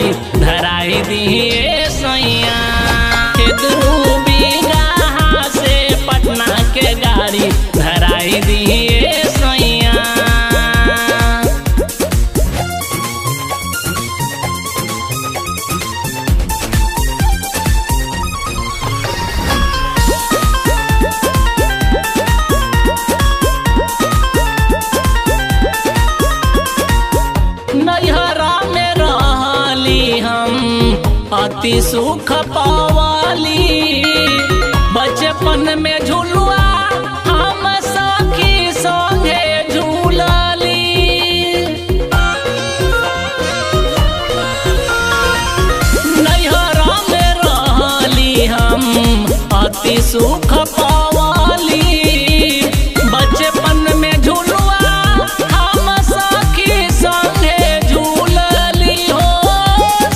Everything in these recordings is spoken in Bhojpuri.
गाड़ी धराई दिए सैया। ध्रुवीगहा से पटना के गाड़ी धराई दिए सैया। नैहरा में रहली हम अति सुख पावाली। बचपन में झुलुआ हम सखी संगे झूलली। नैहरा में रहली हम अति सुख पावाली। बचपन में झुलुआ हम सखी संगे झूलली हो,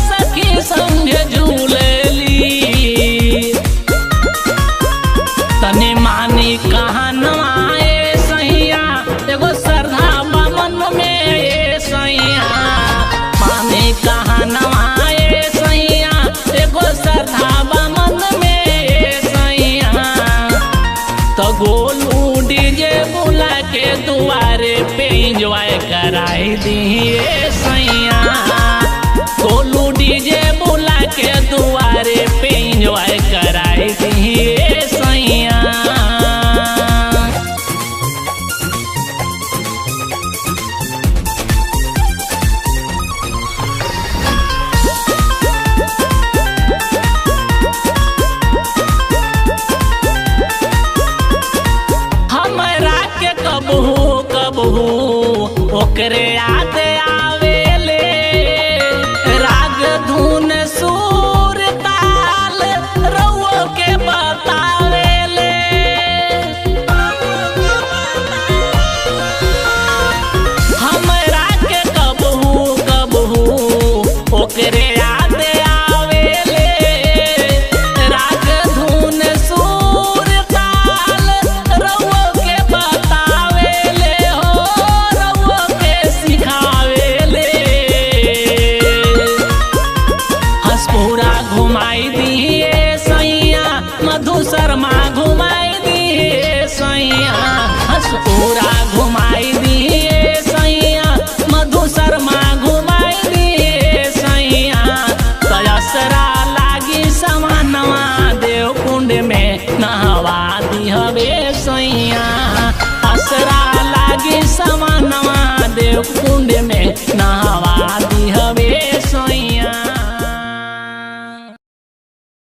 सखी संगे झूलली। तने मानी कहनवा ए सैया, एगो श्रद्धा बमन में ए सैया। मानी कहनवा ए सैया, एगो श्रद्धा बमन में ए सैया। तो गोलू डीजे बुला के दुआरे पे इंजॉय कराई दिए सैया। गोलू डीजे बुला के दुआरे पे इंजॉय कराई दिए सैया। हमरा के कबहू कबहू ओकरे याद आवेले। राग धुन सुर ताल रउओ के बतावेले। हमरा के कबहू कबहू ओकरे याद आवेले। राग धुन सुर ताल रउओ के बतावेले हो, रउओ के सिखावेले। हंसपुरा घुमाई दिए सैया, मधु शर्मा घुमाई दिए सैया। हंसपुरा घुमाई दिए सैया, मधु शर्मा घुमाई दिए सैया। तयसरा लागी समानवा देव कुंड में नहवा दिहबे सैया। असरा लागी समानवा देव कुंड में